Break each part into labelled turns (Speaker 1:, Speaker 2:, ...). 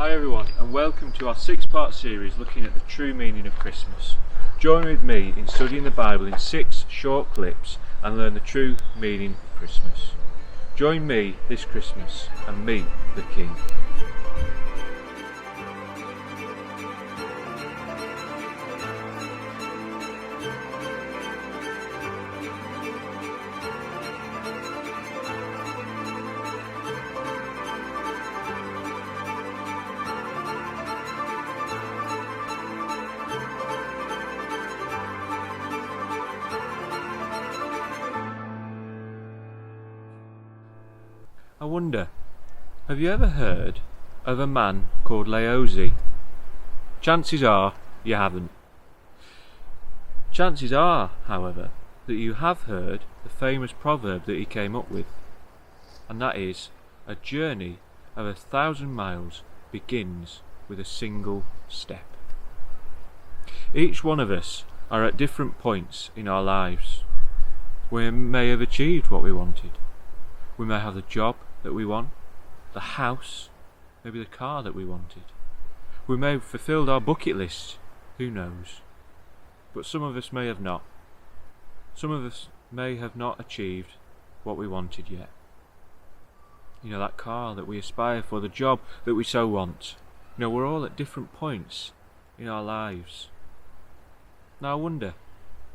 Speaker 1: Hi everyone, and welcome to our 6-part series looking at the true meaning of Christmas. Join with me in studying the Bible in 6 short clips and learn the true meaning of Christmas. Join me this Christmas and meet the King. I wonder, have you ever heard of a man called Laozi? Chances are you haven't. Chances are, however, that you have heard the famous proverb that he came up with, and that is, a journey of 1,000 miles begins with a single step. Each one of us are at different points in our lives. We may have achieved what we wanted. We may have the job that we want, the house, maybe the car that we wanted. We may have fulfilled our bucket list, who knows. But some of us may have not. Some of us may have not achieved what we wanted yet. You know, that car that we aspire for, the job that we so want. You know, we're all at different points in our lives. Now I wonder,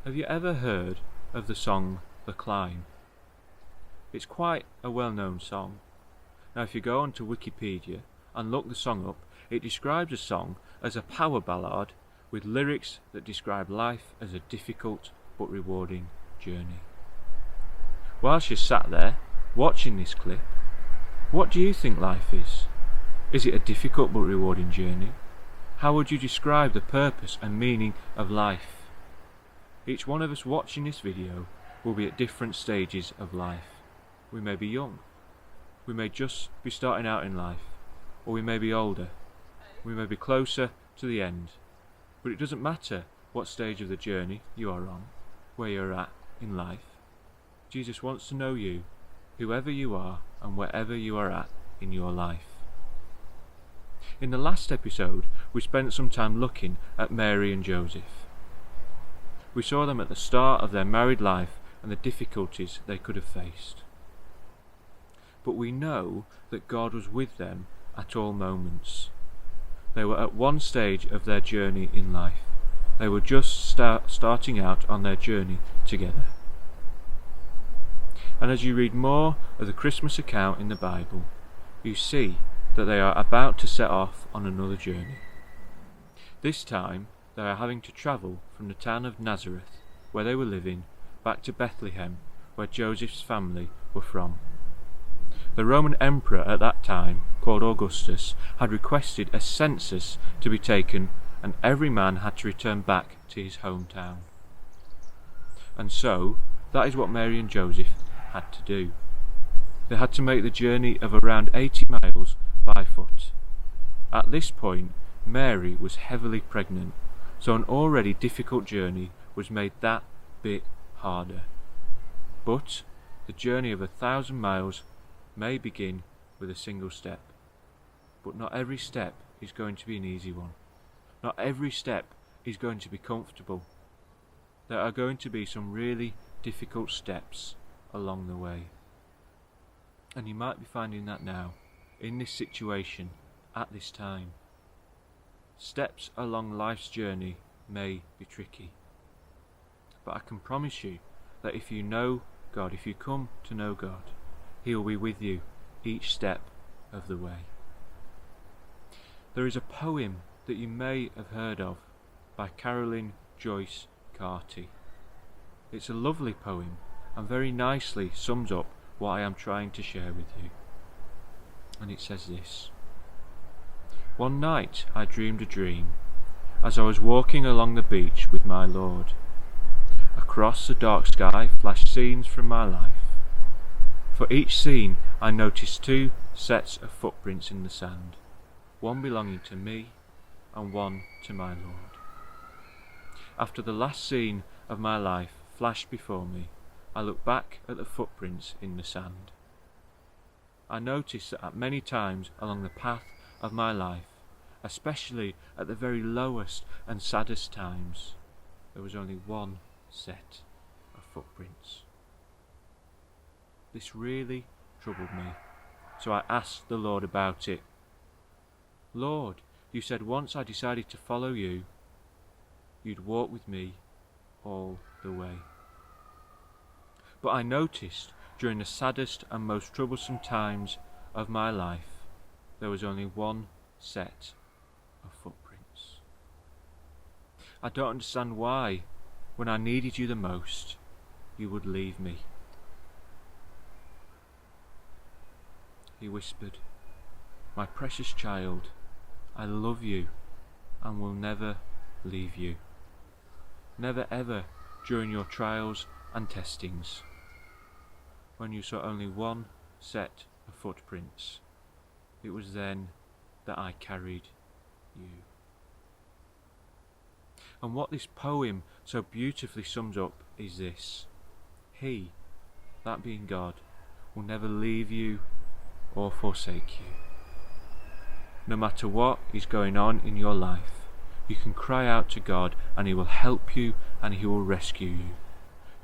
Speaker 1: have you ever heard of the song The Climb? It's quite a well-known song. Now if you go onto Wikipedia and look the song up, it describes the song as a power ballad with lyrics that describe life as a difficult but rewarding journey. Whilst you're sat there watching this clip, what do you think life is? Is it a difficult but rewarding journey? How would you describe the purpose and meaning of life? Each one of us watching this video will be at different stages of life. We may be young, we may just be starting out in life, or we may be older, we may be closer to the end. But it doesn't matter what stage of the journey you are on, where you're at in life. Jesus wants to know you, whoever you are and wherever you are at in your life. In the last episode, we spent some time looking at Mary and Joseph. We saw them at the start of their married life and the difficulties they could have faced. But we know that God was with them at all moments. They were at one stage of their journey in life. They were just starting out on their journey together. And as you read more of the Christmas account in the Bible, you see that they are about to set off on another journey. This time they are having to travel from the town of Nazareth, where they were living, back to Bethlehem, where Joseph's family were from. The Roman emperor at that time, called Augustus, had requested a census to be taken, and every man had to return back to his hometown. And so, that is what Mary and Joseph had to do. They had to make the journey of around 80 miles by foot. At this point, Mary was heavily pregnant, so an already difficult journey was made that bit harder. But the journey of 1,000 miles may begin with a single step, but not every step is going to be an easy one. Not every step is going to be comfortable. There are going to be some really difficult steps along the way. And you might be finding that now, in this situation, at this time. Steps along life's journey may be tricky. But I can promise you that if you know God, if you come to know God, He will be with you each step of the way. There is a poem that you may have heard of by Caroline Joyce Carty. It's a lovely poem and very nicely sums up what I am trying to share with you. And it says this: One night I dreamed a dream as I was walking along the beach with my Lord. Across the dark sky flashed scenes from my life. For each scene I noticed 2 sets of footprints in the sand, one belonging to me and one to my Lord. After the last scene of my life flashed before me, I looked back at the footprints in the sand. I noticed that at many times along the path of my life, especially at the very lowest and saddest times, there was only one set of footprints. This really troubled me, so I asked the Lord about it. Lord, you said once I decided to follow you, you'd walk with me all the way. But I noticed during the saddest and most troublesome times of my life, there was only one set of footprints. I don't understand why, when I needed you the most, you would leave me. He whispered, "My precious child, I love you and will never leave you. Never ever during your trials and testings. When you saw only one set of footprints, it was then that I carried you." And what this poem so beautifully sums up is this: He, that being God, will never leave you or forsake you. No matter what is going on in your life, you can cry out to God and He will help you and He will rescue you.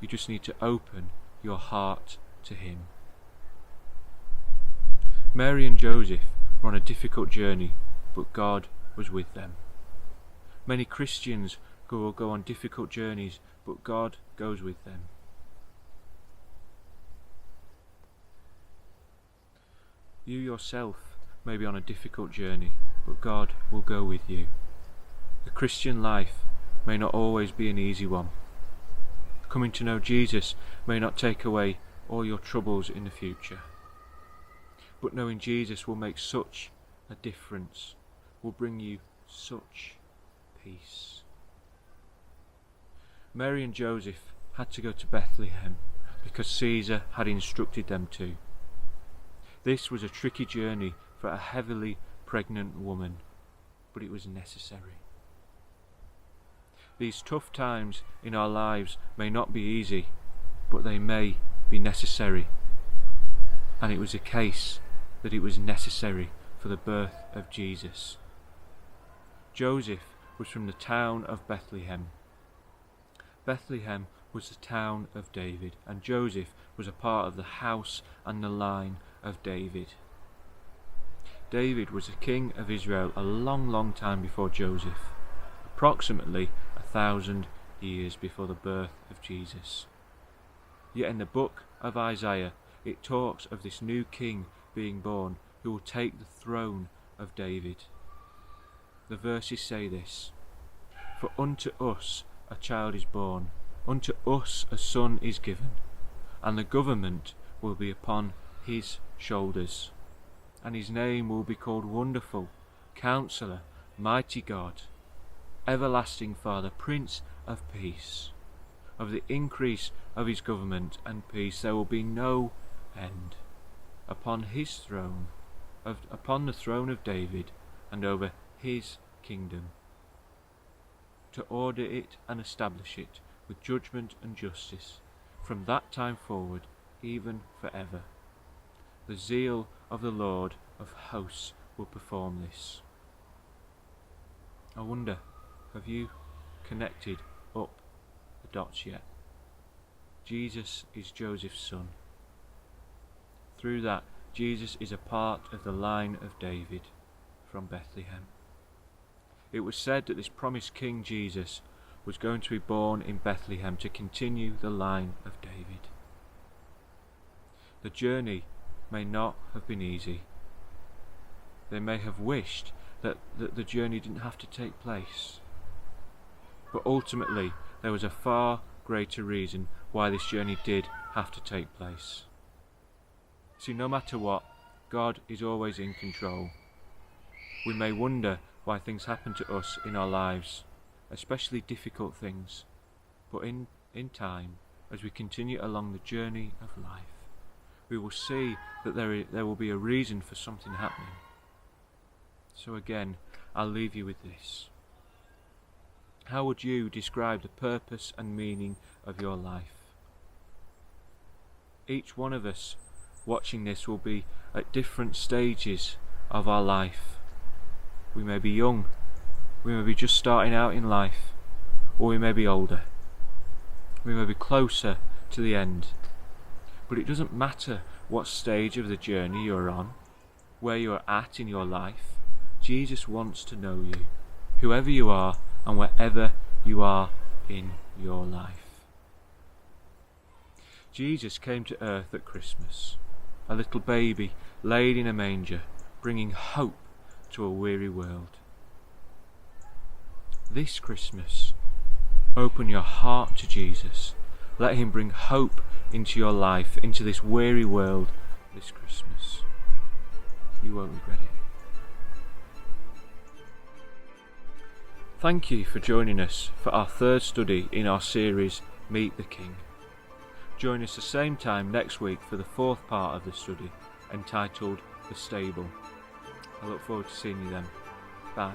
Speaker 1: You just need to open your heart to Him. Mary and Joseph were on a difficult journey, but God was with them. Many Christians will go on difficult journeys, but God goes with them. You yourself may be on a difficult journey, but God will go with you. The Christian life may not always be an easy one. Coming to know Jesus may not take away all your troubles in the future. But knowing Jesus will make such a difference, will bring you such peace. Mary and Joseph had to go to Bethlehem because Caesar had instructed them to. This was a tricky journey for a heavily pregnant woman, but it was necessary. These tough times in our lives may not be easy, but they may be necessary. And it was a case that it was necessary for the birth of Jesus. Joseph was from the town of Bethlehem. Bethlehem was the town of David, and Joseph was a part of the house and the line of David. David was the king of Israel a long time before Joseph, approximately 1,000 years before the birth of Jesus. Yet in the book of Isaiah, it talks of this new king being born who will take the throne of David. The verses say this: "For unto us a child is born, unto us a son is given, and the government will be upon his shoulders, and his name will be called Wonderful, Counselor, Mighty God, Everlasting Father, Prince of Peace. Of the increase of his government and peace there will be no end upon his throne, upon the throne of David, and over his kingdom, to order it and establish it with judgment and justice from that time forward, even forever. The zeal of the Lord of hosts will perform this." I wonder, have you connected up the dots yet? Jesus is Joseph's son. Through that, Jesus is a part of the line of David from Bethlehem. It was said that this promised King Jesus was going to be born in Bethlehem to continue the line of David. The journey may not have been easy. They may have wished that the journey didn't have to take place. But ultimately, there was a far greater reason why this journey did have to take place. See, no matter what, God is always in control. We may wonder why things happen to us in our lives, especially difficult things, but in time, as we continue along the journey of life, we will see that there will be a reason for something happening. So again, I'll leave you with this. How would you describe the purpose and meaning of your life? Each one of us watching this will be at different stages of our life. We may be young, we may be just starting out in life, or we may be older. We may be closer to the end. But it doesn't matter what stage of the journey you're on, where you're at in your life. Jesus wants to know you, whoever you are and wherever you are in your life. Jesus came to earth at Christmas, a little baby laid in a manger, bringing hope to a weary world. This Christmas, open your heart to Jesus. Let him bring hope into your life, into this weary world this Christmas. You won't regret it. Thank you for joining us for our third study in our series, Meet the King. Join us the same time next week for the fourth part of the study, entitled The Stable. I look forward to seeing you then. Bye.